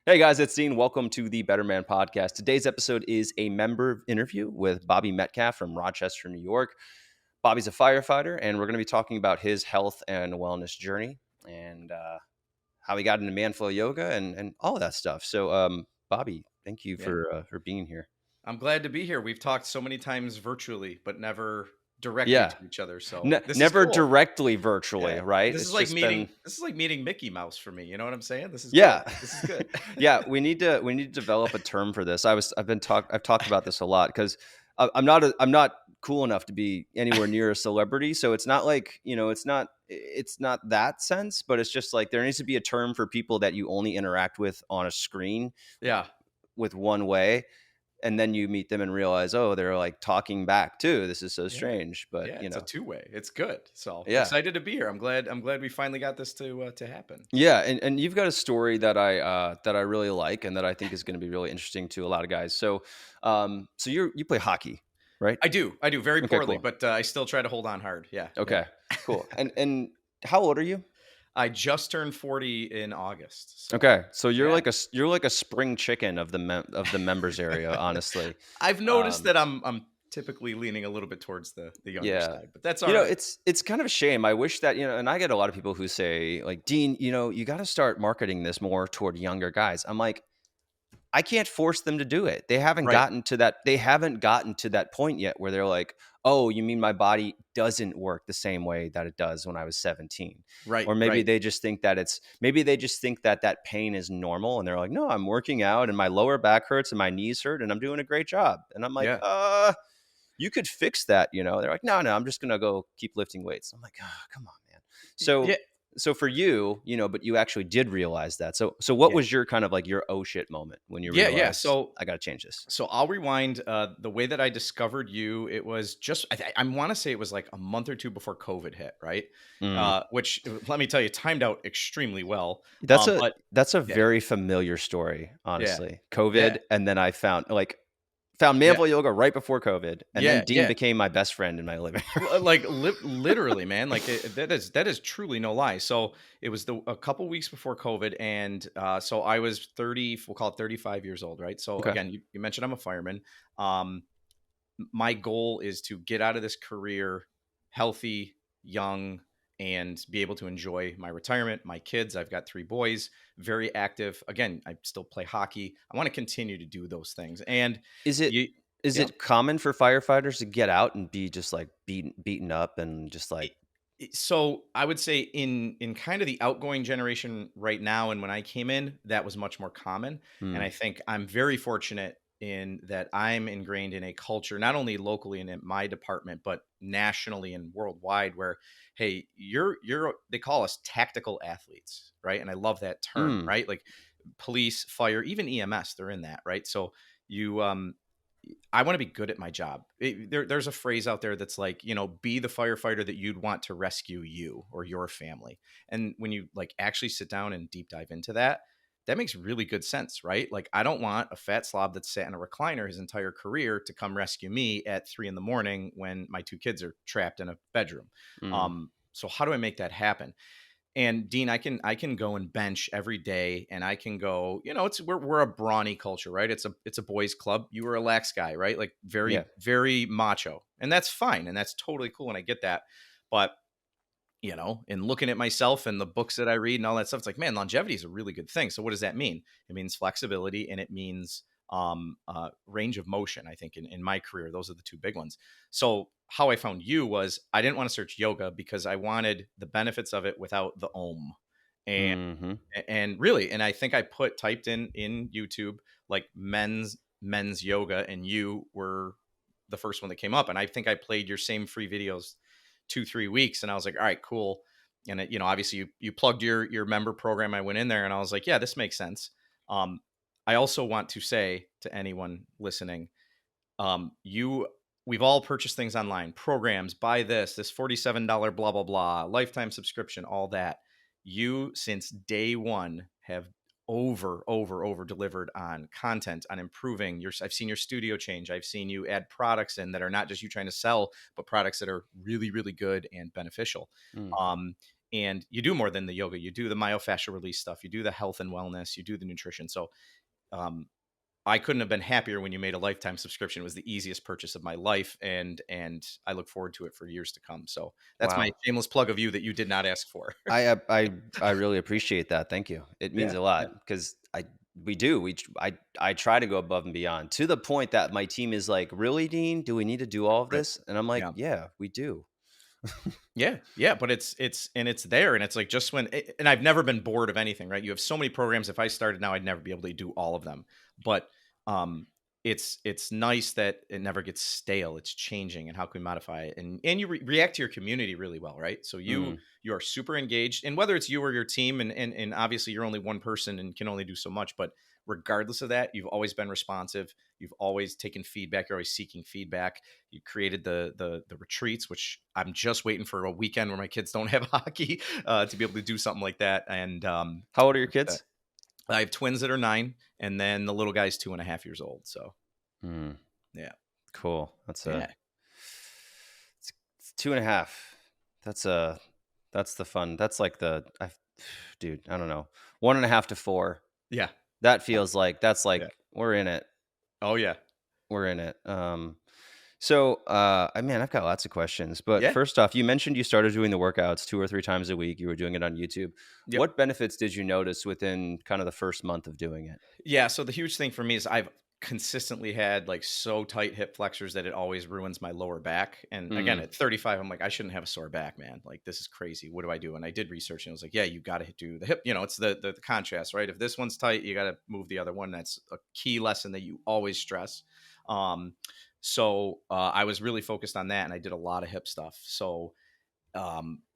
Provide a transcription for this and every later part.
Hey guys, it's Dean. Welcome to the Better Man Podcast. Today's episode is a member interview with Bobby Metcalf from Rochester, New York. Bobby's a firefighter, and we're going to be talking about his health and wellness journey and how he got into Manflow Yoga and all of that stuff. So, Bobby, thank you Yeah, for being here. I'm glad to be here. We've talked so many times virtually, but never directly Yeah, to each other. So this is never cool. directly virtually, Yeah, right? this is It's like just been meeting Mickey Mouse for me. You know what I'm saying? This is good. yeah. This is good. Yeah, we need to develop a term for this. I've talked about this a lot because I'm not cool enough to be anywhere near a celebrity. So it's not like, it's not that sense, but it's just like there needs to be a term for people that you only interact with on a screen Yeah, with one way. And then you meet them and realize, oh, they're like talking back too. This is so yeah, strange. But yeah. It's a two-way. It's good. So yeah. excited to be here. I'm glad we finally got this to happen. Yeah, and you've got a story that I really like and that I think is going to be really interesting to a lot of guys. So, so you play hockey, right? I do very Okay, poorly, cool. but I still try to hold on hard. Yeah, yeah. Okay, cool. And how old are you? I just turned 40 in August. So Okay, so yeah. you're like a spring chicken of of the members area, honestly. I've noticed Um, that I'm typically leaning a little bit towards the younger yeah, side, but that's all right. it's kind of a shame. I wish that and I get a lot of people who say like, Dean, you got to start marketing this more toward younger guys. I'm like, I can't force them to do it. Right. They haven't gotten to that point yet where they're like, "Oh, you mean my body doesn't work the same way that it does when I was 17?" Right, Or maybe right. they just think that that pain is normal and they're like, "No, I'm working out and my lower back hurts and my knees hurt and I'm doing a great job." And I'm like, Yeah. you could fix that." They're like, "No, no, I'm just going to go keep lifting weights." I'm like, "Oh, come on, man." So Yeah. so for you, but you actually did realize that. So what Yeah. was your kind of like your oh shit moment when you Yeah, yeah. realized So I got to change this? so I'll rewind. The way that I discovered you, it was just I want to say it was like a month or two before COVID hit, right? Mm. Which let me tell you, timed out extremely well. That's a But that's a yeah, very familiar story, yeah, honestly. yeah, COVID, and then I found yeah, Manful Yoga right before COVID, and then yeah, Dean yeah. became my best friend in my living room. Literally, man, like that is truly no lie. So it was a couple weeks before COVID, and so I was 30, we'll call it 35 years old, right? So Okay. again, you mentioned I'm a fireman. Um, my goal is to get out of this career healthy, young, and be able to enjoy my retirement, my kids. I've got three boys, very active. Again, I still play hockey. I want to continue to do those things, and Is it you, is yeah. it common for firefighters to get out and be just like beaten up and just like So I would say in kind of the outgoing generation right now, and when I came in, that was much more common. And hmm, I think I'm very fortunate in that I'm ingrained in a culture, not only locally and in my department, but nationally and worldwide, where hey, you're they call us tactical athletes, right? And I love that term, hmm, right? Like police, fire, even EMS, they're in that, right? So you I want to be good at my job. There's a phrase out there that's like, be the firefighter that you'd want to rescue you or your family. And when you like actually sit down and deep dive into that, that makes really good sense, right? Like, I don't want a fat slob that's sat in a recliner his entire career to come rescue me at 3 in the morning when my two kids are trapped in a bedroom. hmm. So how do I make that happen? And Dean, I can go and bench every day, and I can go. We're a brawny culture, right? It's a boys' club. You were a lax guy, right? Like Yeah. very very macho, and that's fine, and that's totally cool, and I get that. But in looking at myself and the books that I read and all that stuff, it's like, man, longevity is a really good thing. So what does that mean? It means flexibility and it means range of motion. I think in my career, those are the two big ones. So how I found you was I didn't want to search yoga because I wanted the benefits of it without the om. And Hmm. and really, and I think I typed in YouTube like men's yoga, and you were the first one that came up. And I think I played your same free videos 2-3 weeks, and I was like, all right, cool. And obviously you plugged your member program. I went in there and I was like, yeah, this makes sense. Um, I also want to say to anyone listening, you we've all purchased things online, programs, buy this $47 blah blah blah, lifetime subscription, all that. You since day one have over delivered on content, on improving your. I've seen your studio change. I've seen you add products in that are not just you trying to sell, but products that are really really good and beneficial. Hmm. um and you do more than the yoga. You do the myofascial release stuff. You do the health and wellness. You do the nutrition. So um, I couldn't have been happier when you made a lifetime subscription. It was the easiest purchase of my life, and I look forward to it for years to come. So that's my Wow. shameless plug of you that you did not ask for. I really appreciate that. Thank you. It means Yeah, a yeah, lot because I try to go above and beyond to the point that my team is like, "Really, Dean? Do we need to do all of right. this?" And I'm like, Yeah. "Yeah, we do." Yeah, yeah, but it's there, and it's like just when and I've never been bored of anything, right? You have so many programs. If I started now, I'd never be able to do all of them. But um, it's nice that it never gets stale. It's changing, and how can we modify it? And you react to your community really well, right? So Mm. you are super engaged, and whether it's you or your team, and obviously you're only one person and can only do so much, but regardless of that, you've always been responsive. You've always taken feedback. You're always seeking feedback. You created the retreats, which I'm just waiting for a weekend where my kids don't have hockey to be able to do something like that. And How old are your uh, kids? I have twins that are 9, and then the little guy's 2.5 years old. So Mm, yeah, cool. That's yeah, it's 2.5. That's the fun. That's like dude. I don't know, 1.5 to 4. yeah, That uh, feels like that's yeah. like we're in it. Oh yeah, We're in it. So, I mean, I've got lots of questions, but yeah, first off, you mentioned you started doing the workouts 2 or 3 times a week. You were doing it on YouTube. yep. What benefits did you notice within kind of the first month of doing it? Yeah, so the huge thing for me is I've consistently had like so tight hip flexors that it always ruins my lower back. And again, Mm, at 35, I'm like, I shouldn't have a sore back, man. Like this is crazy. What do I do? And I did research and I was like, yeah, you got to do the hip. It's the contrast, right? If this one's tight, you got to move the other one. That's a key lesson that you always stress. Um, so I was really focused on that, and I did a lot of hip stuff. So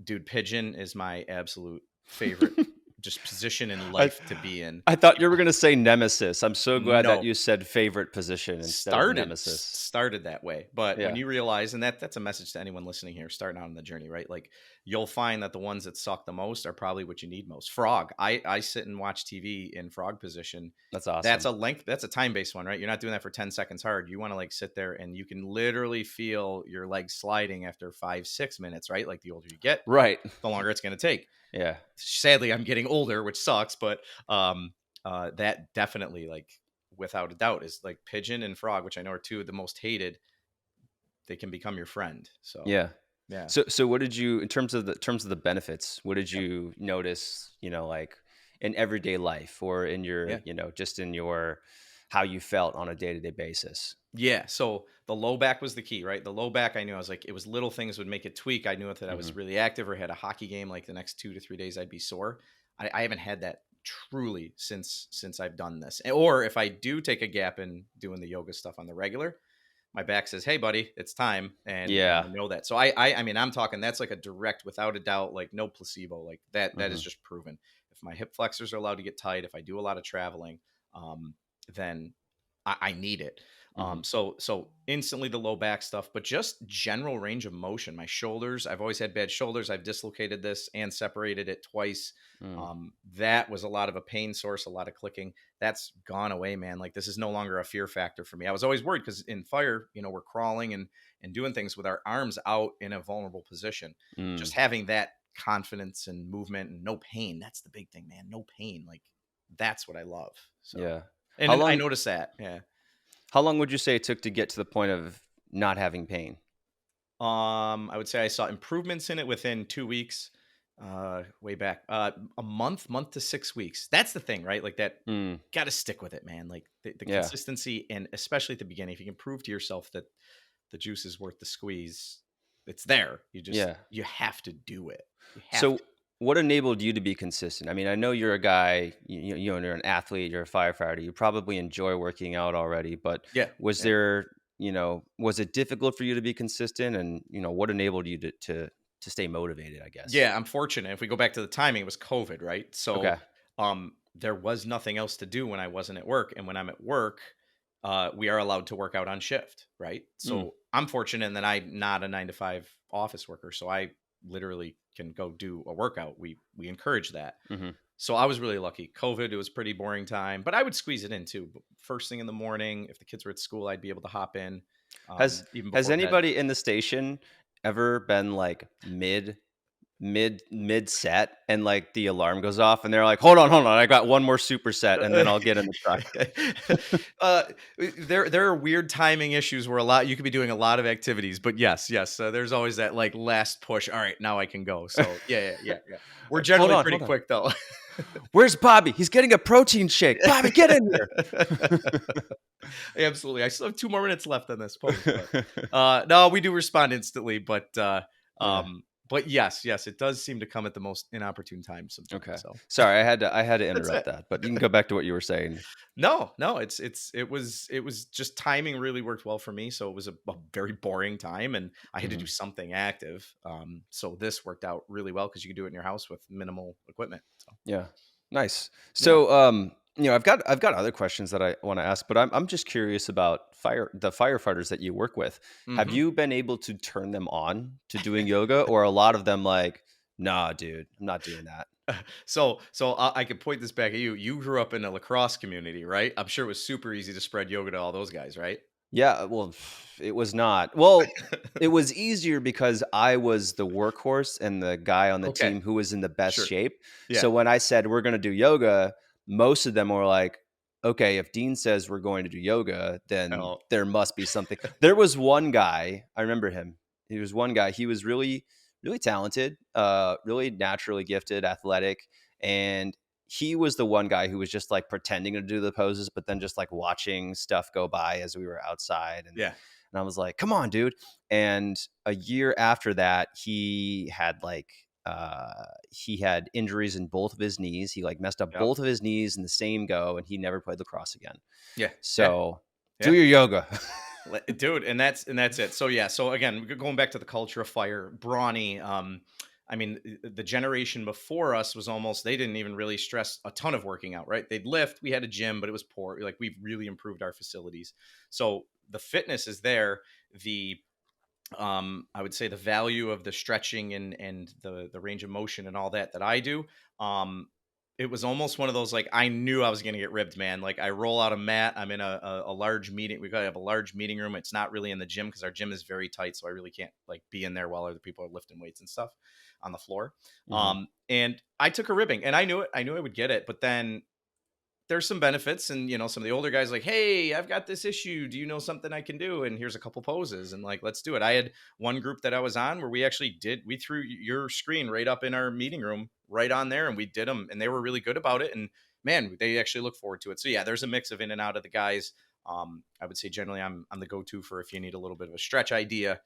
dude, pigeon is my absolute favorite just position in I life to be in. I thought you were gonna say nemesis. I'm so glad that No, you said favorite position instead of nemesis. started that way, but when Yeah. you realize, and that's a message to anyone listening here starting out on the journey, right? Like you'll find that the ones that suck the most are probably what you need most. Frog, I sit and watch TV in frog position. That's That's awesome. a length, that's a time-based one, right? You're not doing that for 10 seconds hard. You want to like sit there and you can literally feel your legs sliding after 5-6 minutes, right? Like the older you get, Right. the longer it's going to take. Yeah. Sadly, I'm getting older, which sucks, but that definitely, like, without a doubt, is like pigeon and frog, which I know are two of the most hated. They can become your friend. So Yeah. yeah, So what did you in terms of the benefits, what did yeah, you notice, like in everyday life or in your, yeah. just in your how you felt on a day-to-day basis? Yeah, so the low back was the key, right? The low back, I knew I was like, it was little things would make it tweak. I knew if that I was Mhm. really active or had a hockey game, like the next 2 to 3 days, I'd be sore. I haven't had that truly since I've done this. Or if I do take a gap in doing the yoga stuff on the regular, my back says, "Hey, buddy, it's time," and I Yeah. know that. So I mean, I'm talking that's like a direct, without a doubt, like no placebo, like that is Mhm. just proven. If my hip flexors are allowed to get tight, if I do a lot of traveling, um, then I need it. Mhm. So instantly the low back stuff, but just general range of motion. My shoulders, I've always had bad shoulders. I've dislocated this and separated it twice. Mm. That was a lot of a pain source, a lot of clicking. That's gone away, man. Like this is no longer a fear factor for me. I was always worried because in fire, we're crawling and doing things with our arms out in a vulnerable position. Mm. Just having that confidence and movement and no pain. That's the big thing, man. No pain. Like that's what I love. So Yeah. How and I long noticed that. Yeah. how long would you say it took to get to the point of not having pain? I would say I saw improvements in it within 2 weeks, way back. A month to 6 weeks. That's the thing, right? Like that Mm. gotta stick with it, man. Like the Yeah. consistency, and especially at the beginning, if you can prove to yourself that the juice is worth the squeeze, it's there. Yeah. You have to do it. You have So to. what enabled you to be consistent? I mean, I know you're a guy, you're an athlete, you're a firefighter. You probably enjoy working out already, but Yeah. was Yeah. there, was it difficult for you to be consistent and, what enabled you to stay motivated, I guess? Yeah, I'm fortunate. If we go back to the timing, it was COVID, right? So, Okay. there was nothing else to do when I wasn't at work, and when I'm at work, we are allowed to work out on shift, right? Mm. So I'm fortunate in that I'm not a 9 to 5 office worker, so I literally can go do a workout. We encourage that. Hmm. So I was really lucky. COVID, it was pretty boring time, but I would squeeze it in too. First thing in the morning, if the kids were at school, I'd be able to hop in, Has even has before bed. anybody in the station ever been like mid? mid set, and like the alarm goes off, and they're like, hold on, I got one more superset, and then I'll get in the truck. uh, there are weird timing issues where you could be doing a lot of activities, but yes, there's always that like last push. All right, now I can go. So yeah. We're Hold generally on, pretty hold on. quick though. Where's Bobby? He's getting a protein shake. Bobby, get in here. Absolutely. I still have 2 more minutes left on this pose, but no, we do respond instantly, Yeah. but yes, it does seem to come at the most inopportune time sometimes. Okay. So Sorry, I had to that's interrupt it. that, but you can go back to what you were saying. No, it was just timing really worked well for me. So it was a very boring time, and I had to do Mhm. something active. So this worked out really well because you could do it in your house with minimal equipment. So Yeah. Nice. yeah. So, I've got other questions that I want to ask, but I'm just curious about the firefighters that you work with. Have hmm you been able to turn them on to doing yoga, or a lot of them like, nah, dude, I'm not doing that? So I could point this back at you. You grew up in a lacrosse community, right? I'm sure it was super easy to spread yoga to all those guys, right? Yeah, well, it was not. Well, it was easier because I was the workhorse and the guy on the Okay, team who was in the best sure. shape. Yeah. So when I said we're going to do yoga, most of them were like, okay, if Dean says we're going to do yoga, then Oh, there must be something. There was one guy, I remember him. He was one guy, he was really, really talented, really naturally gifted, athletic. And he was the one guy who was just like pretending to do the poses, but then just like watching stuff go by as we were outside. yeah. And I was like, come on, dude. And a year after that, he had injuries in both of his knees. He like messed up Yep. both of his knees in the same go, and he never played lacrosse again. Yeah. Yeah. So do Yeah. your yoga. Dude, and that's it. So yeah, so again, going back to the culture of fire, brawny. I mean, the generation before us was almost they didn't even really stress a ton of working out, right? They'd lift, we had a gym, but it was poor. Like we've really improved our facilities. So the fitness is there. The I would say the value of the stretching and the range of motion and all that I do. Um it was almost one of those like I knew I was going to get ribbed, man. Like I roll out a mat, I'm in a large meeting. We got to have a large meeting room. It's not really in the gym because our gym is very tight, so I really can't like be in there while other people are lifting weights and stuff on the floor. Hmm. And I took a ribbing, and I knew it. I knew I would get it, but then there's some benefits, and some of the older guys like, hey, I've got this issue, do you know something I can do? And here's a couple poses, and like, let's do it. I had one group that I was on where we threw your screen right up in our meeting room right on there, and we did them, and they were really good about it, and man, they actually look forward to it. So yeah, there's a mix of in and out of the guys. I would say generally I'm the go-to for if you need a little bit of a stretch idea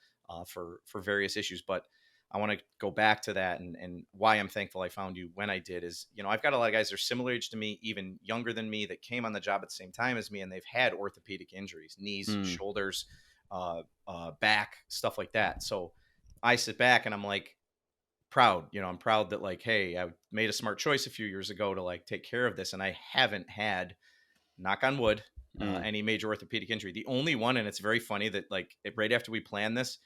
for various issues. But I want to go back to that, and why I'm thankful I found you when I did is, I've got a lot of guys that are similar age to me, even younger than me, that came on the job at the same time as me, and they've had orthopedic injuries, knees, Mm. shoulders, back, stuff like that. So I sit back and I'm like proud, I'm proud that like, hey, I made a smart choice a few years ago to like take care of this, and I haven't had, knock on wood, Mm. any major orthopedic injury. The only one, and it's very funny that like right after we planned this,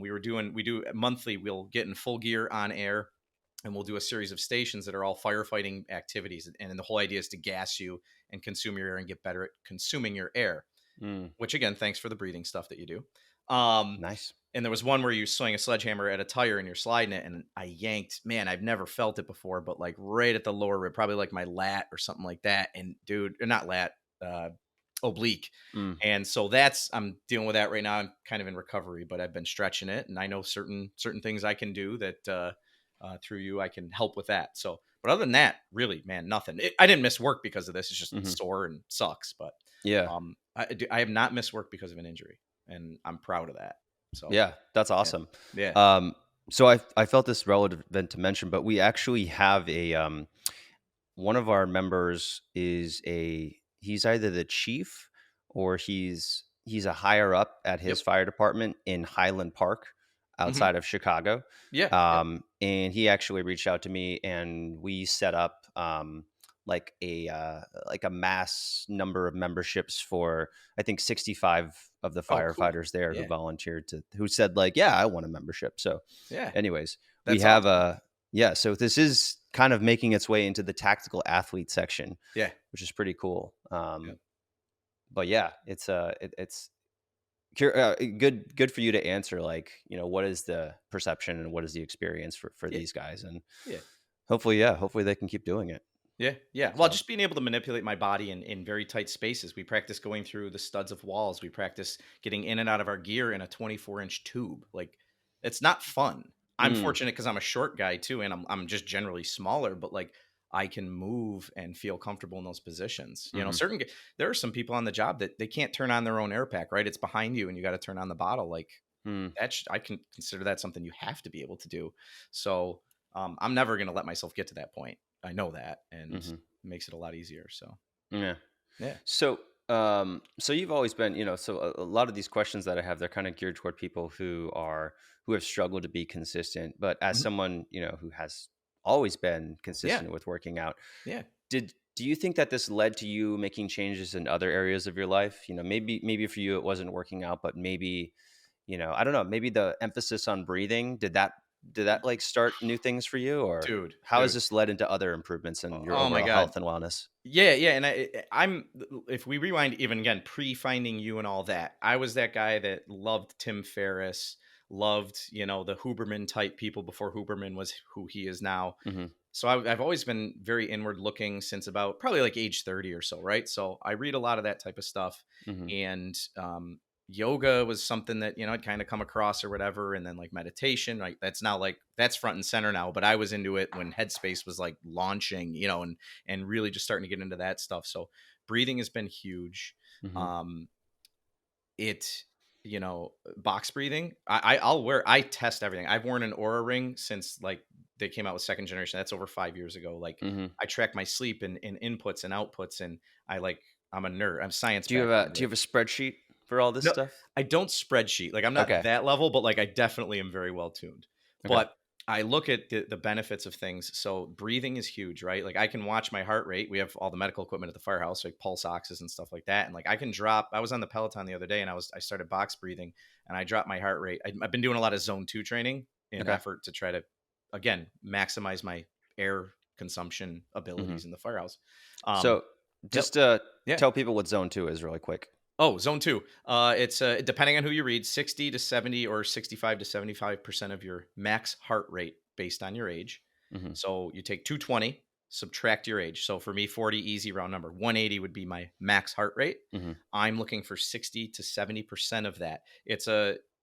we do monthly. We'll get in full gear on air, and we'll do a series of stations that are all firefighting activities. And the whole idea is to gas you and consume your air and get better at consuming your air. Mm. Which again, thanks for the breathing stuff that you do. Um, Nice. and there was one where you swing a sledgehammer at a tire and you're sliding it, and I yanked. Man, I've never felt it before, but like right at the lower rib, probably like my lat or something like that. And dude, or not lat, oblique. Mm. And so I'm dealing with that right now. I'm kind of in recovery, but I've been stretching it, and I know certain things I can do that through you I can help with that. So, but other than that, really, man, nothing. I didn't miss work because of this. It's just Hmm. sore and sucks. But Yeah. I have not missed work because of an injury, and I'm proud of that. So Yeah. That's yeah, awesome. yeah, So I felt this relevant to mention, but we actually have one of our members he's either the chief or he's a higher up at his yep, fire department in Highland Park hmm outside of Chicago. yeah, yep. And he actually reached out to me, and we set up like a mass number of memberships for, I think, 65 of the Oh, cool. firefighters there who Yeah, volunteered who said like, yeah, I want a membership. So yeah, anyways, we that's have awesome. a yeah, so this is kind of making its way into the tactical athlete section, Yeah, which is pretty cool. yeah. But yeah, it's Good for you to answer, like, what is the perception and what is the experience for Yeah. these guys, and Yeah. hopefully they can keep doing it. Yeah, yeah. Well, So, just being able to manipulate my body in very tight spaces. We practice going through the studs of walls. We practice getting in and out of our gear in a 24-inch tube. Like, it's not fun. I'm mm, fortunate because I'm a short guy too, and I'm just generally smaller. But like, I can move and feel comfortable in those positions. You know, mhm, there are some people on the job that they can't turn on their own air pack. Right, it's behind you, and you got to turn on the bottle. Like mm, I can consider that something you have to be able to do. So I'm never going to let myself get to that point. I know that, and mhm, it makes it a lot easier. So yeah. yeah. So you've always been, so a lot of these questions that I have, they're kind of geared toward people who have struggled to be consistent. But as Mhm. someone, who has always been Yeah. consistent with working out, Yeah. do you think that this led to you making changes in other areas of your life? Maybe for you it wasn't working out, but maybe, I don't know, maybe the emphasis on breathing, did that like start new things for you, or Dude, how has dude. this led into other improvements in your Oh my overall god. health and wellness? Yeah, yeah, and I'm if we rewind even again, pre-finding you and all that, I was that guy that loved Tim Ferriss, loved, the Huberman type people before Huberman was who he is now. Mhm, So I've always been very inward looking since about probably like age 30 or so, right? So I read a lot of that type of stuff, mhm, and yoga was something that I'd kind of come across or whatever, and then like meditation, like that's now like that's front and center now. But I was into it when Headspace was like launching, and really just starting to get into that stuff. So breathing has been huge. mhm, Um, it box breathing, I test everything. I've worn an Aura ring since like they came out with second generation. That's over 5 years ago. Like mhm. I track my sleep and inputs and outputs, and I'm a nerd. I'm science Do you have a background. do you Like have a spreadsheet for all this no, stuff? I don't spreadsheet. Like I'm not Okay, that level, but like I definitely am very well tuned. okay. But I look at the benefits of things. So breathing is huge, right? Like I can watch my heart rate. We have all the medical equipment at the firehouse, like pulse oxes and stuff like that. And like I can drop. I was on the Peloton the other day, and I started box breathing, and I dropped my heart rate. I've been doing a lot of zone 2 training in Okay. effort to try to again maximize my air consumption Mhm. abilities in the firehouse. Um, So, yep. just Yeah. tell people what zone 2 is really quick. Oh, zone 2. It's depending on who you read, 60 to 70 or 65 to 75% of your max heart rate based on your age. Mhm, So you take 220, subtract your age. So for me, 40, easy round number. 180 would be my max heart rate. mhm, I'm looking for 60 to 70% of that.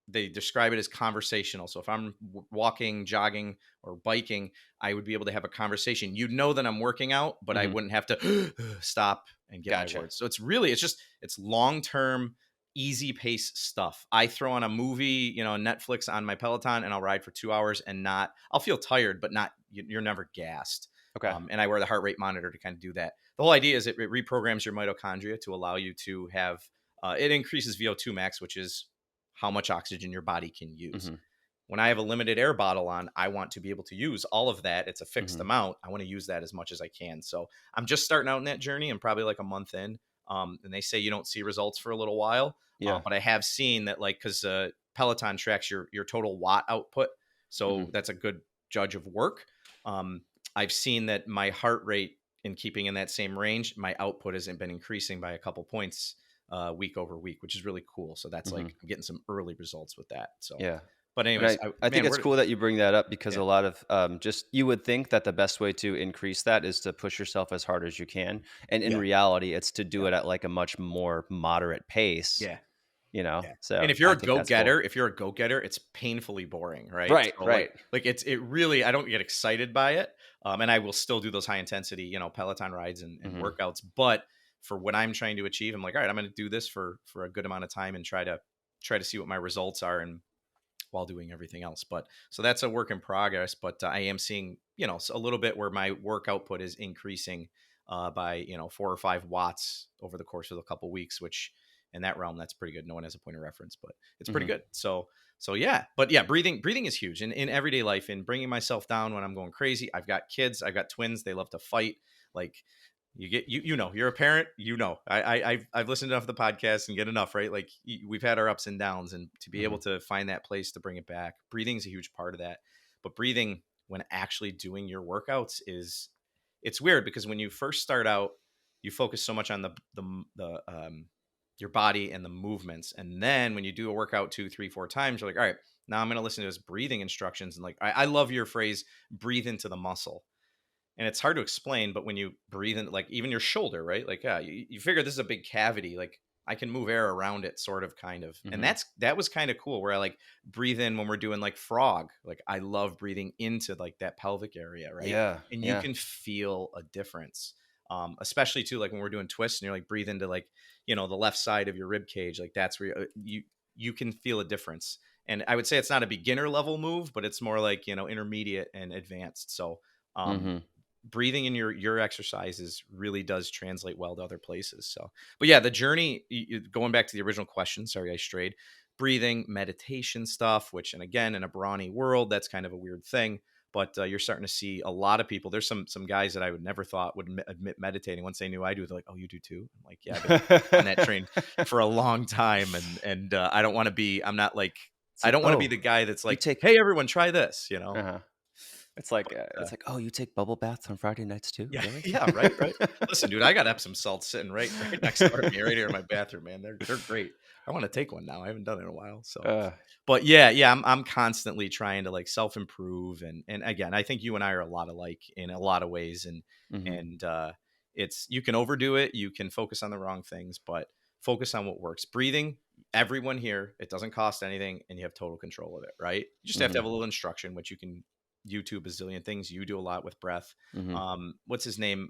They describe it as conversational. So if I'm walking, jogging, or biking, I would be able to have a conversation. You'd know that I'm working out, but I mhm. wouldn't have to stop and get my Gotcha. words. So it's long term, easy pace stuff. I throw on a movie, Netflix on my Peloton, and I'll ride for 2 hours and I'll feel tired, but not, you're never gassed. Okay. And I wear the heart rate monitor to kind of do that. The whole idea is it reprograms your mitochondria to allow you to have, it increases VO2 max, which is how much oxygen your body can use. Mhm, When I have a limited air bottle on, I want to be able to use all of that. It's a fixed mhm. amount. I want to use that as much as I can. So I'm just starting out in that journey. I'm probably like a month in. And they say you don't see results for a little while. Yeah. But I have seen that, like, because Peloton tracks your total watt output. So Mhm, that's a good judge of work. Um, I've seen that my heart rate, in keeping in that same range, my output hasn't been increasing by a couple points week over week, which is really cool. So that's mhm. like I'm getting some early results with that. So, Yeah. but And anyways, I think man, it's cool that you bring that up, because yeah, a lot of, just you would think that the best way to increase that is to push yourself as hard as you can, and in yeah, reality, it's to do yeah, it at, like, a much more moderate pace, yeah, yeah. And So if you're I a think go that's cool. getter, it's painfully boring, right? Right, So right. it really, I don't get excited by it, and I will still do those high intensity, Peloton rides and Mhm, workouts, but for what I'm trying to achieve, I'm like, all right, I'm going to do this for a good amount of time and try to see what my results are, and while doing everything else. But so that's a work in progress. But I am seeing, a little bit where my work output is increasing by 4 or 5 watts over the course of a couple weeks, which in that realm, that's pretty good. No one has a point of reference, but it's pretty mhm, good. So yeah, but yeah, breathing is huge in everyday life, in bringing myself down when I'm going crazy. I've got kids, I've got twins. They love to fight. Like, you're a parent, I've listened enough to the podcast and get enough, right? Like, we've had our ups and downs, and to be able mhm, to find that place to bring it back, breathing is a huge part of that. But breathing when actually doing your workouts it's weird, because when you first start out, you focus so much on the your body and the movements. And then when you do a workout 2, 3, 4 times, you're like, all right, now I'm going to listen to his breathing instructions. And like, I love your phrase, breathe into the muscle. And it's hard to explain, but when you breathe in, like even your shoulder, right? Like, yeah, you figure this is a big cavity. Like I can move air around it, sort of, kind of. And Hmm. that was kind of cool. Where I like breathe in when we're doing like frog. Like I love breathing into like that pelvic area, right? Yeah. And you Yeah. can feel a difference, especially too like when we're doing twists and you're like breathe into like the left side of your rib cage. Like that's where you can feel a difference. And I would say it's not a beginner level move, but it's more like intermediate and advanced. So um, Hmm. breathing in your exercises really does translate well to other places. So, but yeah, the journey, going back to the original question, sorry, I strayed. Breathing, meditation stuff, which, and again, in a brawny world, that's kind of a weird thing. But you're starting to see a lot of people. There's some guys that I would never thought would admit meditating. Once they knew I do, they're like, "Oh, you do too?" I'm like, "Yeah, I've been on that train for a long time." And I don't want to be. I'm not like. It's I like, don't want to be oh, the guy that's you like, take. "Hey, everyone, try this." Uh-huh. But It's like, oh, you take bubble baths on Friday nights too? yeah, Really? yeah, right, right. Listen, dude, I got Epsom salts sitting right next door to me, right here in my bathroom, man. They're great. I want to take one now. I haven't done it in a while. So, uh, but yeah, I'm constantly trying to like self improve, and again, I think you and I are a lot alike in a lot of ways, hmm. and it's you can overdo it, you can focus on the wrong things, but focus on what works. Breathing, everyone here, it doesn't cost anything, and you have total control of it, right? You just have to Hmm. have a little instruction, which you can YouTube a zillion things. You do a lot with breath. Hmm. What's his name?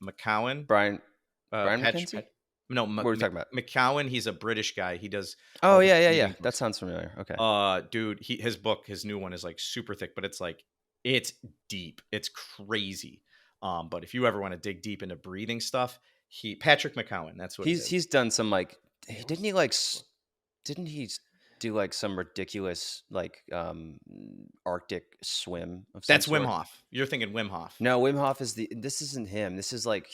McCowan. Brian Brian Patch. McKenzie? No, What are we talking about? McCowan. He's a British guy. He does Oh all the yeah, yeah, yeah. breathing That books. sounds familiar. Okay. Dude, his book, his new one is like super thick, but it's like it's deep. It's crazy. But if you ever want to dig deep into breathing stuff, Patrick McCowan. That's what it is. He's done some like didn't he like Book. didn't he do like some ridiculous like Arctic swim of some That's Wim sort? Hof. You're thinking Wim Hof. No, Wim Hof is this isn't him. This is like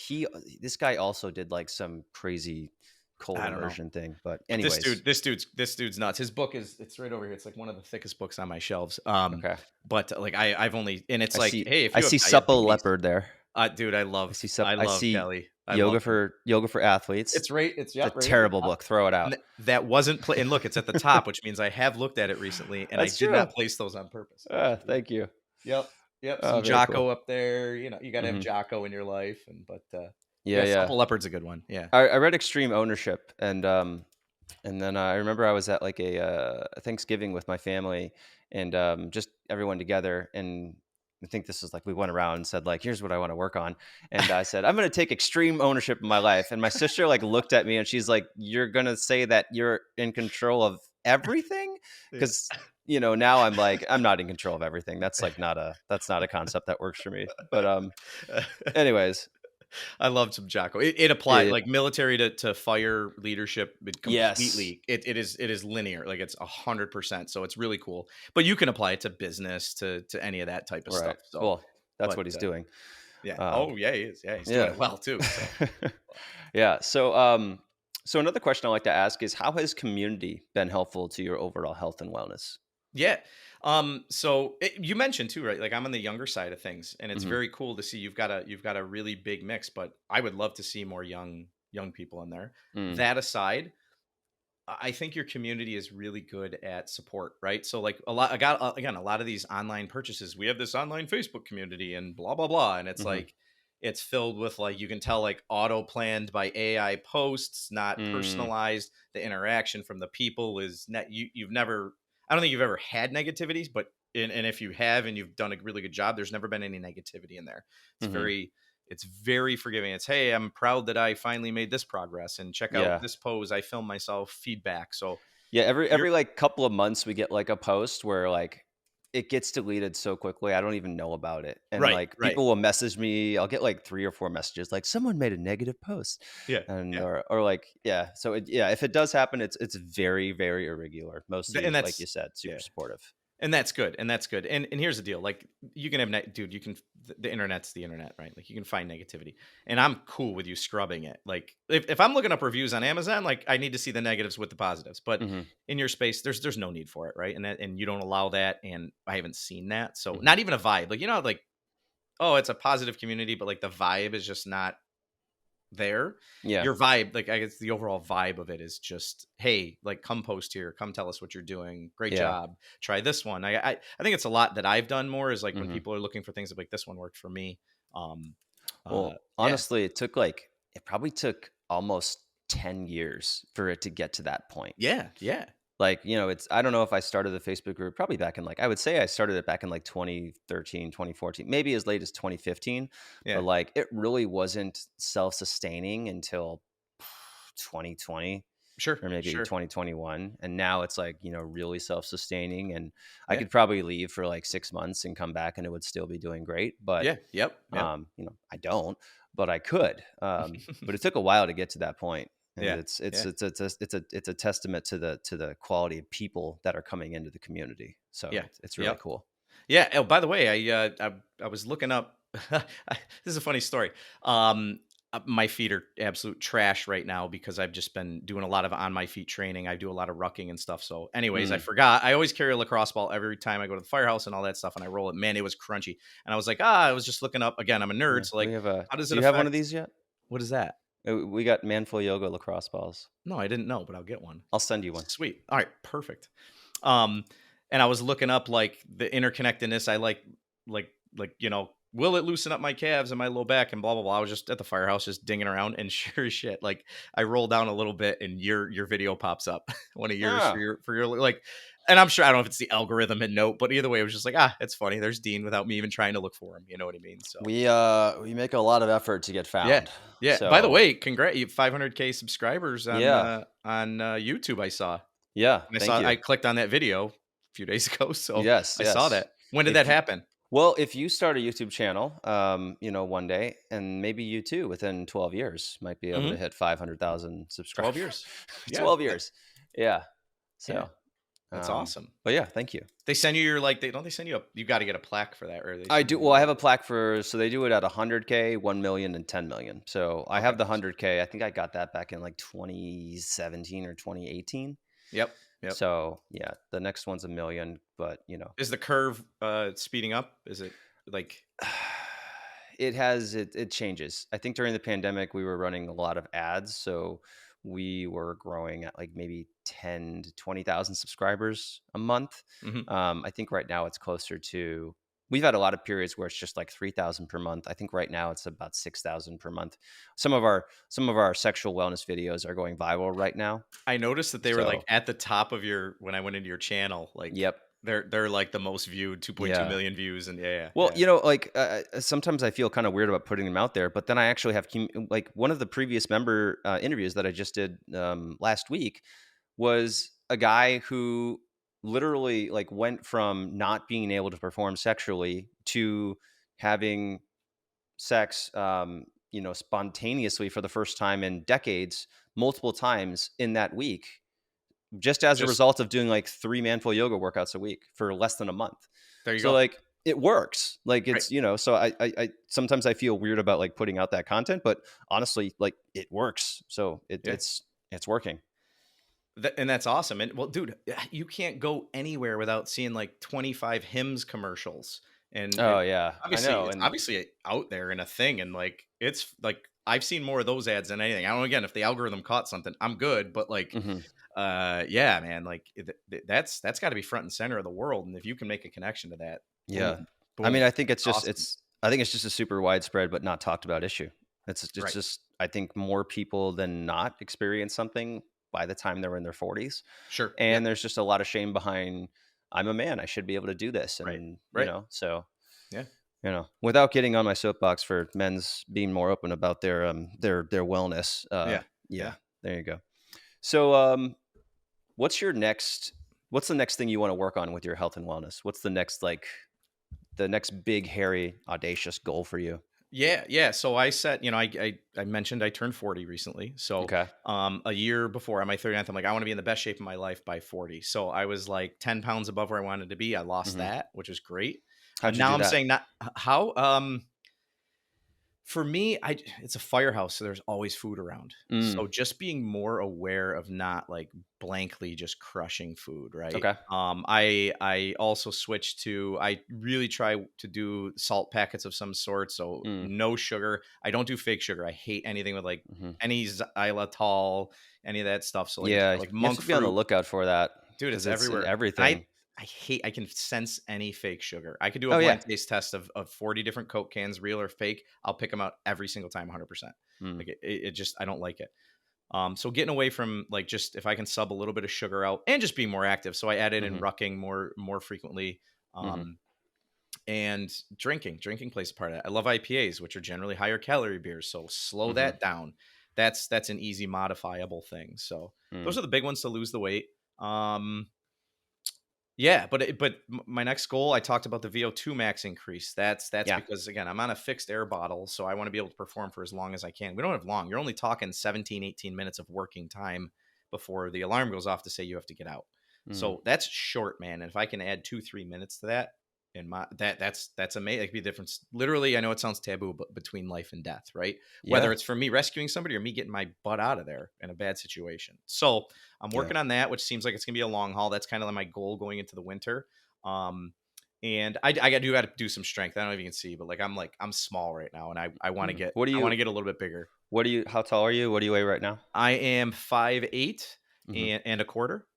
this guy also did like some crazy cold I don't know. immersion thing. But But anyways, this dude's nuts. His book it's right over here. It's like one of the thickest books on my shelves. okay. But like I've only and it's I like, see hey, if I you have see Supple diabetes, Leopard there. dude, I I love see Kelly. I love him. yoga for athletes. It's right. It's It's yep, a right at the terrible top. book. Throw it out. And that wasn't play. And look, it's at the top, which means I have looked at it recently, and I That's did true. not place those on purpose. Actually, Thank you. yep, yep. Oh, Some very cool. Jocko up there. You got to have Hmm. Jocko in your life, Yeah, yeah, yeah. Supple Leopard's a good one. Yeah, I read Extreme Ownership, and then I remember I was at like a Thanksgiving with my family, and just everyone together, and I think this was like we went around and said like, "Here's what I want to work on," and I said, "I'm going to take extreme ownership of my life." And my sister like looked at me and she's like, "You're going to say that you're in control of everything?" yeah. Because now I'm like I'm not in control of everything. That's not a concept that works for me. But anyways, I loved some Jocko. It yeah, applied yeah. like military to fire leadership. It Yes. completely. It is linear. Like it's 100%. So it's really cool. But you can apply it to business to any of that type of Right. stuff. So, Well, that's but what he's doing. yeah. Um, Oh yeah, he is. Yeah, he's doing yeah. it well too. So Yeah. So another question I like to ask is how has community been helpful to your overall health and wellness? yeah. You mentioned too, right? Like I'm on the younger side of things, and it's Hmm. very cool to see you've got a really big mix. But I would love to see more young people in there. Mm. That aside, I think your community is really good at support, right? So like a lot, I got again a lot of these online purchases. We have this online Facebook community and blah blah blah, and it's Hmm. like it's filled with like you can tell like auto planned by AI posts, not Mm. personalized. The interaction from the people is net. You've never, I don't think you've ever had negativities, but and if you have and you've done a really good job, there's never been any negativity in there. It's Hmm. very it's very forgiving. It's, hey, I'm proud that I finally made this progress, and check out Yeah. this pose. I filmed myself, feedback. So Yeah. you're Every like couple of months we get like a post where like it gets deleted so quickly I don't even know about it. And right, like right. people will message me. I'll get like 3 or 4 messages like someone made a negative post. Yeah, And yeah. or like yeah. So yeah, if it does happen, it's very, very irregular. And Mostly, like you that's said, super yeah. supportive. And that's good. And that's good. And here's the deal. Like you can have dude, you can the internet's the internet, right? Like you can find negativity. And I'm cool with you scrubbing it. Like if I'm looking up reviews on Amazon, like I need to see the negatives with the positives. But Hmm. in your space, there's no need for it, right? And you don't allow that. And I haven't seen that. So Hmm. not even a vibe. Like like, oh, it's a positive community, but like the vibe is just not there, Yeah. your vibe, like I guess the overall vibe of it is just, hey, like come post here, come tell us what you're doing. Great Yeah. job. Try this one. I think it's a lot that I've done more is like when Hmm. people are looking for things like this one worked for me. Um yeah. Honestly, it probably took almost 10 years for it to get to that point. Yeah. Yeah. Like, it's I don't know if I started the Facebook group probably back in, like, I would say I started it back in like 2013, 2014, maybe as late as 2015, but Yeah. like it really wasn't self-sustaining until 2020 Sure. or maybe Sure. 2021. And now it's like, really self-sustaining, and I Yeah. could probably leave for like 6 months and come back and it would still be doing great. But Yeah. Yep. Yep. I don't, but I could. But it took a while to get to that point, and Yeah. it's Yeah. it's it's a, it's a testament to the quality of people that are coming into the community. So Yeah. it's really Yep. cool. Yeah. Oh, by the way, I was looking up. This is a funny story. Um, my feet are absolute trash right now because I've just been doing a lot of on my feet training. I do a lot of rucking and stuff. So, anyways, I Mm, forgot. I always carry a lacrosse ball every time I go to the firehouse and all that stuff, and I roll it. Man, it was crunchy, and I was like, I was just looking up again. I'm a nerd, yeah, so we like, have a. how does Do it you have one of affect? these yet? What is that? We got Manful Yoga lacrosse balls. No, I didn't know, but I'll get one. I'll send you one. Sweet. All right, perfect. Um, and I was looking up like the interconnectedness. I will it loosen up my calves and my low back and blah blah blah. I was just at the firehouse, just dinging around, and sure as shit, like I roll down a little bit, and your video pops up, one of yours Oh, for your like. And I'm sure I don't know if it's the algorithm and note, but either way, it was just like it's funny. There's Dean without me even trying to look for him. You know what I mean? So we make a lot of effort to get yeah. found. Yeah. By the So way, congrats, you have 500K subscribers yeah, on YouTube. I saw. yeah. And Thank I you. clicked on that video a few days ago, so Yes, I saw yes. that. When did that If you, happen? well, if you start a YouTube channel, one day, and maybe you too, within 12 years, might be able to Mhm. hit 500,000 12 subscribers. years. Yeah, 12 years. Yeah. yeah, So, that's awesome. but yeah, thank you. They send you your like they send you a you gotta get a plaque for that, or they I send do. you Well, I have a plaque so they do it at 100K, 1 million, and 10 million. So I okay. have the 100K. I think I got that back in like 2017 or 2018. Yep, yep. So yeah, the next one's a million, but Is the curve speeding up? Is it like it changes. I think during the pandemic we were running a lot of ads, so we were growing at like maybe 10 to 20,000 subscribers a month. mhm. I think right now it's closer to, we've had a lot of periods where it's just like 3,000 per month. I think right now it's about 6,000 per month. Some of our sexual wellness videos are going viral right now. I noticed that they were like So at the top of your when I went into your channel, like yep. they're like the most viewed, 2.2 Yeah. million views, and yeah, Well, yeah. like sometimes I feel kind of weird about putting them out there, but then I actually have like one of the previous member interviews that I just did last week was a guy who literally like went from not being able to perform sexually to having sex, spontaneously for the first time in decades, multiple times in that week, just as a Just result of doing like 3 manful yoga workouts a week for less than a month. there you So go. like it works. Like Right. it's, so I sometimes I feel weird about like putting out that content, but honestly, like it works. So Yeah. it's working. And that's awesome. And well, dude, you can't go anywhere without seeing like 25 hymns commercials. And Oh yeah, I obviously know. it's And obviously out there and a thing. And like it's like I've seen more of those ads than anything. I don't know again if the algorithm caught something, I'm good. But like mhm. yeah, man, like that's gotta be front and center of the world. And if you can make a connection to that, Yeah. boom, I mean, boom. Awesome. I think it's just a super widespread but not talked about issue. It's Right. just I think more people than not experience something by the time they're in their 40s. Sure. Yep. And there's just a lot of shame behind, I'm a man, I should be able to do this. Right. And, Right. so, Yeah. without getting on my soapbox for men's being more open about their wellness. Yeah. Yeah, Yeah. there you go. So, what's what's the next thing you want to work on with your health and wellness? What's the next big, hairy, audacious goal for you? Yeah, yeah. So I set, I mentioned I turned 40 recently. So Okay. a year before on my 39th, I'm like, I want to be in the best shape of my life by 40. So I was like 10 pounds above where I wanted to be. I lost Hmm. that, which is great. How'd you Now do I'm that? saying not how For me, it's a firehouse, so there's always food around. Mm, So just being more aware of not like blankly just crushing food, right? okay. I also switched to I really try to do salt packets of some sort, so Mm, no sugar. I don't do fake sugar. I hate anything with like mhm. any xylitol, any of that stuff. So like Yeah, like you have monk to be on the fruit, lookout for that dude, because it's it's in everywhere. And everything. I can sense any fake sugar. I could do a Oh, yeah. blind taste test of 40 different Coke cans, real or fake. I'll pick them out every single time 100%. Mm, Like it just I don't like it. So getting away from like just if I can sub a little bit of sugar out and just being more active. So I added in mhm, rucking more frequently. mhm, Um and drinking plays a part of that. I love IPAs, which are generally higher calorie beers. So slow mhm, that down. That's an easy modifiable thing. So mm. those are the big ones to lose the weight. Yeah, my next goal, I talked about the VO2 max increase. That's Yeah. because again, I'm on a fixed air bottle, so I want to be able to perform for as long as I can. We don't have long. You're only talking 17, 18 minutes of working time before the alarm goes off to say you have to get out. Mm. So that's short, man. And if I can add 2, 3 minutes to that, in my that's amazing. It could be the difference. Literally, I know it sounds taboo, but between life and death, right? Whether Yeah. it's for me rescuing somebody or me getting my butt out of there in a bad situation. So I'm Yeah. working on that, which seems like it's gonna be a long haul. That's kind of like my goal going into the winter. Um, and I got to do some strength. I don't know if you can see, but like I'm small right now, and Mm. I want to get a little bit bigger. How tall are you? What do you weigh right now? I am 5'8" Mhm. and a quarter.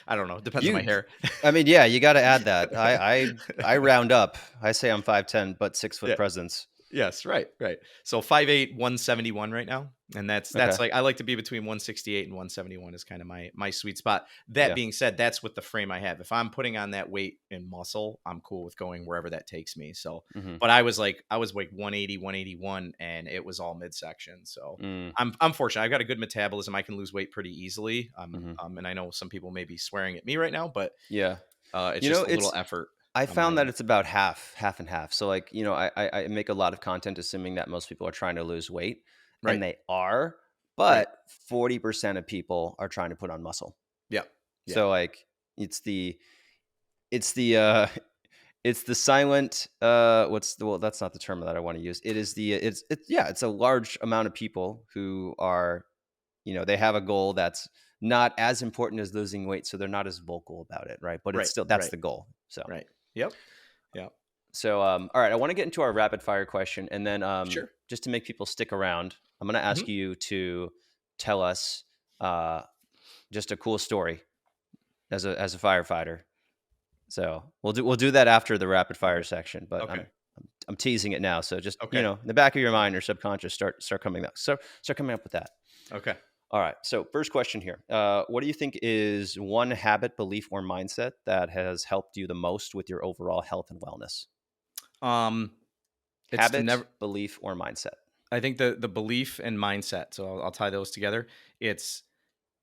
I don't know. Depends on my You hair. I mean, yeah, you gotta add that. I round up. I say I'm 5'10", but 6 foot Yeah. presence. Yes, right, right. So 5'8", 171 right now, and that's Okay. like I like to be between 168 and 171 is kind of my sweet spot. That Yeah. being said, that's with the frame I have. If I'm putting on that weight and muscle, I'm cool with going wherever that takes me. So, Mhm. but I was like 180, 181, and it was all midsection. So Mm. I'm fortunate. I've got a good metabolism. I can lose weight pretty easily. Mhm. And I know some people may be swearing at me right now, but Yeah. it's You know, just a little it's effort I on my found that end. it's about half and half. So, like, I make a lot of content assuming that most people are trying to lose weight, Right, and they are, right. but 40% of people are trying to put on muscle. Yeah, yeah, So, like, it's the it's the, uh it's the silent, that's not the term that I wanna use. It is it's yeah, it's a large amount of people who are, they have a goal that's not as important as losing weight, so they're not as vocal about it, right? But it's right, still that's right, the goal. So right. Yep, yep. all right, I wanna get into our rapid fire question, and then, Sure. just to make people stick around, I'm gonna Mhm. ask you to tell us, uh, just a cool story as a firefighter. So, we'll do that after the rapid fire Okay. section, but Okay. I'm teasing it now, so just, Okay. in the back of your mind or subconscious, start coming up with that. Okay. All right, so first question here. What do you think is one habit, belief, or mindset that has helped you the most with your overall health and wellness? Um, it's to Habit, never. belief, or mindset? I think the belief and mindset. So I'll tie those together. It's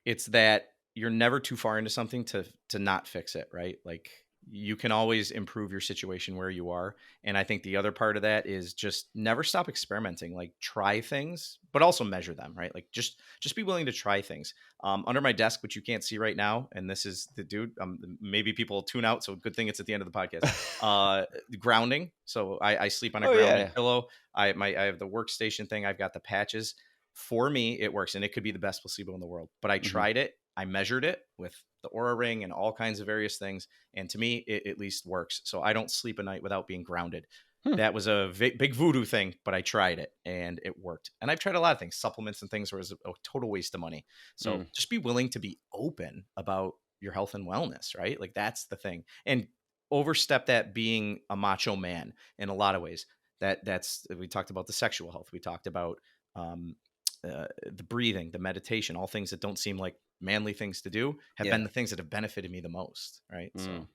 it's that you're never too far into something to not fix it, right? Like you can always improve your situation where you are. And I think the other part of that is just never stop experimenting. Like try things, but also measure them, right? Like just be willing to try things. Under my desk, which you can't see right now, and this is the dude. Maybe people will tune out, so good thing it's at the end of the podcast. Uh, Grounding. So I sleep on a Oh, yeah, grounding yeah. pillow. I have the workstation thing. I've got the patches. For me, it works, and it could be the best placebo in the world. But I Mhm, tried it. I measured it with the Aura Ring and all kinds of various things, and to me, it at least works. So I don't sleep a night without being grounded. hmm, That was a big voodoo thing, but I tried it and it worked. And I've tried a lot of things, supplements and things, where it's a total waste of money. So mm, just be willing to be open about your health and wellness, right? Like that's the thing. And overstep that being a macho man in a lot of ways. That's we talked about the sexual health. We talked about um, the breathing, the meditation, all things that don't seem like manly things to do have been yeah, the things that have benefited me the most, right? mm,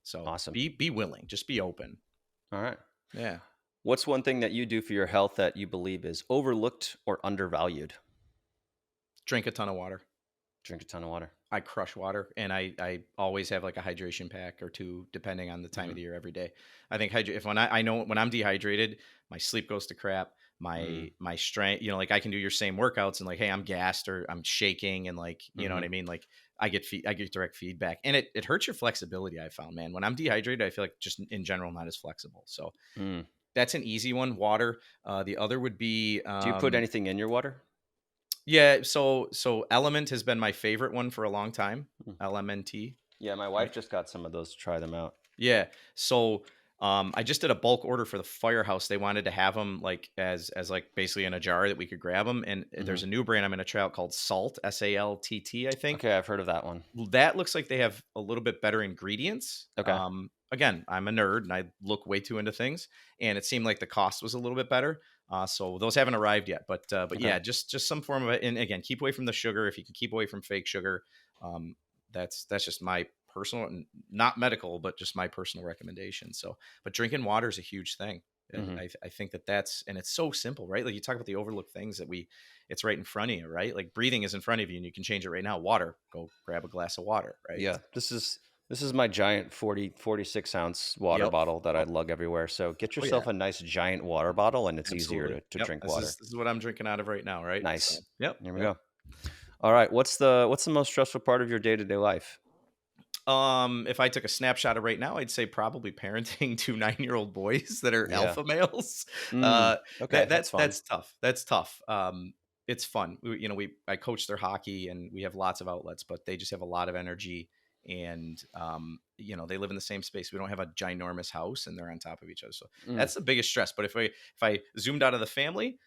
So awesome. be willing, just be open. All right. Yeah. What's one thing that you do for your health that you believe is overlooked or undervalued? Drink a ton of water. Drink a ton of water. I crush water, and I always have like a hydration pack or two depending on the time of Mhm, the year every day. I think if when I know when I'm dehydrated, my sleep goes to crap. mm, My strength, like I can do your same workouts and like, hey, I'm gassed or I'm shaking, and like, you know what I mhm, mean? Like I get direct feedback, and it hurts your flexibility. I found, man, when I'm dehydrated, I feel like just in general not as flexible. So mm. That's an easy one. Water. The other would be Do you put anything in your water? yeah. So Element has been my favorite one for a long time. Hmm. LMNT. Yeah, my wife Right. just got some of those to try them out. Yeah. So I just did a bulk order for the firehouse. They wanted to have them like as like basically in a jar that we could grab them. And Hmm. there's a new brand I'm going to try out called Salt, SALTT, I think. Okay, I've heard of that one. That looks like they have a little bit better ingredients. Okay. Again, I'm a nerd and I look way too into things, and it seemed like the cost was a little bit better. So those haven't arrived yet, but Okay. yeah, just some form of it. And again, keep away from the sugar. If you can keep away from fake sugar, um, that's just my personal, not medical, but just my personal recommendation. So, but drinking water is a huge thing. And Hmm. I think that's, and it's so simple, right? Like you talk about the overlooked things that it's right in front of you, right? Like breathing is in front of you and you can change it right now. Water, go grab a glass of water, right? Yeah, this is my giant 46 ounce water Yep. bottle that I Yep. lug everywhere. So get Oh yeah, yourself a nice giant water bottle, and it's easier absolutely. to Yep. drink This water. is this is what I'm drinking out of right now, right? So, Nice. yep. There we Yep. go. All right. What's the most stressful part of your day to day life? If I took a snapshot of right now, I'd say probably parenting 2 9-year-old boys that are Yeah. alpha males. Mm, Uh, okay, that that's that fun. that's tough. That's tough. It's fun. I coach their hockey and we have lots of outlets, but they just have a lot of energy and they live in the same space. We don't have a ginormous house and they're on top of each other. So Mm, that's the biggest stress. But if I zoomed out of the family,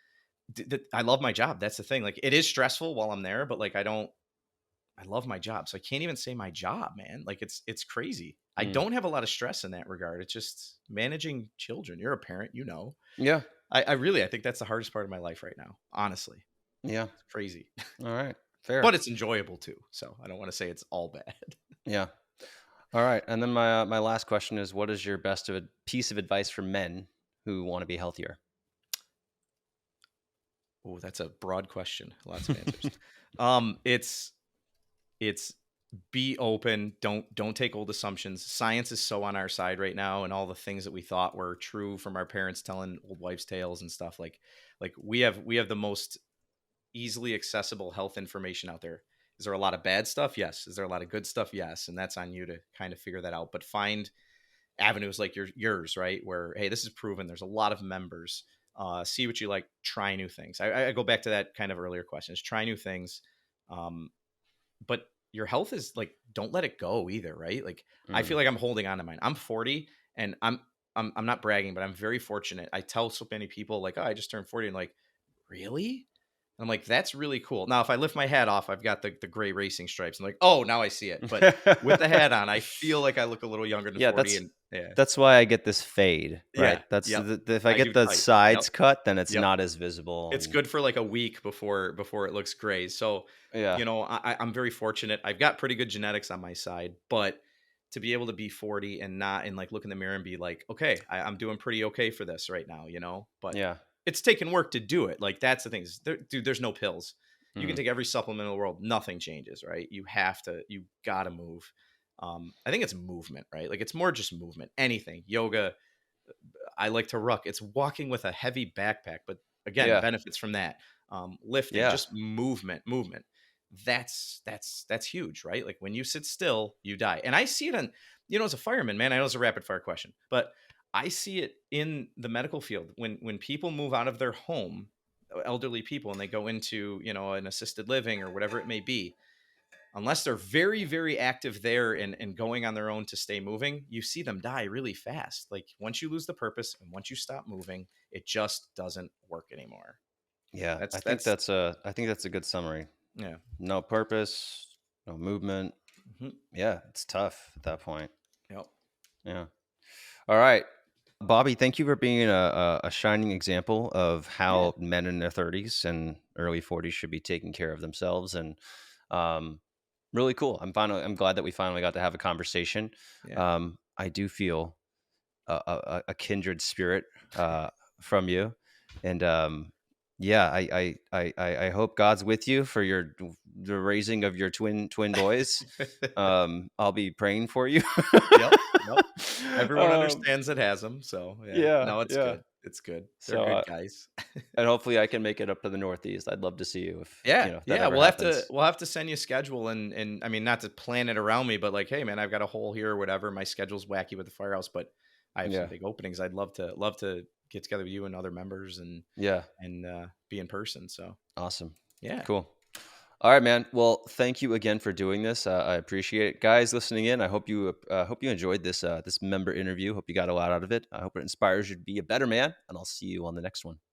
I love my job. That's the thing. Like it is stressful while I'm there, but like I love my job. So I can't even say my job, man. Like it's crazy. I mm. don't have a lot of stress in that regard. It's just managing children. You're a parent, you know. Yeah. I think that's the hardest part of my life right now. Honestly. Yeah. It's crazy. All right. Fair. But it's enjoyable too. So I don't want to say it's all bad. Yeah. All right. And then my last question is, what is your best of a piece of advice for men who want to be healthier? Oh, that's a broad question. Lots of answers. It's be open. Don't take old assumptions. Science is so on our side right now, and all the things that we thought were true from our parents telling old wives' tales and stuff like we have the most easily accessible health information out there. Is there a lot of bad stuff? Yes. Is there a lot of good stuff? Yes. And that's on you to kind of figure that out. But find avenues like yours, right? Where hey, this is proven. There's a lot of members. See what you like. Try new things. I go back to that kind of earlier questions. Try new things. Um, but your health is like don't let it go either, right? Like I Mm. feel like I'm holding on to mine. I'm 40 and I'm not bragging, but I'm very fortunate. I tell so many people like, "Oh, I just turned 40." And like, "Really?" I'm like, "That's really cool." Now, if I lift my hat off, I've got the gray racing stripes. I'm like, "Oh, now I see it." But with the hat on, I feel like I look a little younger than Yeah, 40 that's and yeah. that's why I get this fade, right? Yeah. That's Yep. if I I do get the tight. Yep. sides cut, then it's Yep. not as visible. It's And good for like a week before it looks gray. So, yeah, I'm very fortunate. I've got pretty good genetics on my side, but to be able to be 40 and not and like look in the mirror and be like, okay, I'm doing pretty okay for this right now. But yeah. it's taken work to do it. Like that's the thing. Dude, there's no pills. You can Mm. take every supplement in the world, nothing changes, right? You gotta move. I think it's movement, right? Like it's more just movement. Anything, yoga, I like to ruck. It's walking with a heavy backpack, but again, Yeah. benefits from that. Lifting, Yeah. just movement. That's huge, right? Like when you sit still, you die. And I see it as a fireman, man. I know it's a rapid fire question, but I see it in the medical field when people move out of their home, elderly people, and they go into an assisted living or whatever it may be unless they're very, very active there and going on their own to stay moving, you see them die really fast. Like once you lose the purpose and once you stop moving, it just doesn't work anymore. Yeah. That's I think that's a good summary. yeah. No purpose, no movement. Mhm. Yeah, it's tough at that point. Yep. Yeah. All right. Bobby, thank you for being a shining example of Yeah. how men in their 30s and early 40s should be taking care of themselves. And um, really cool. I'm glad that we finally got to have a conversation. Yeah. I do feel a kindred spirit from you. And yeah, I hope God's with you for the raising of your twin boys. I'll be praying for you. Yep. Yep. Everyone um, understands it has them. So yeah. yeah, No, it's yeah. good. It's good. They're So good guys. and hopefully I can make it up to the Northeast. I'd love to see you if Yeah, if that yeah. ever We'll have to happens. we'll have to send you a schedule and I mean not to plan it around me, but like, hey man, I've got a hole here or whatever. My schedule's wacky with the firehouse, but I have some Yeah, big openings. I'd love to get together with you and other members Yeah. and be in person. So Awesome. yeah, Cool. All right, man. Well, thank you again for doing this. I appreciate it, guys. Listening in, I hope you enjoyed this member interview. Hope you got a lot out of it. I hope it inspires you to be a better man, and I'll see you on the next one.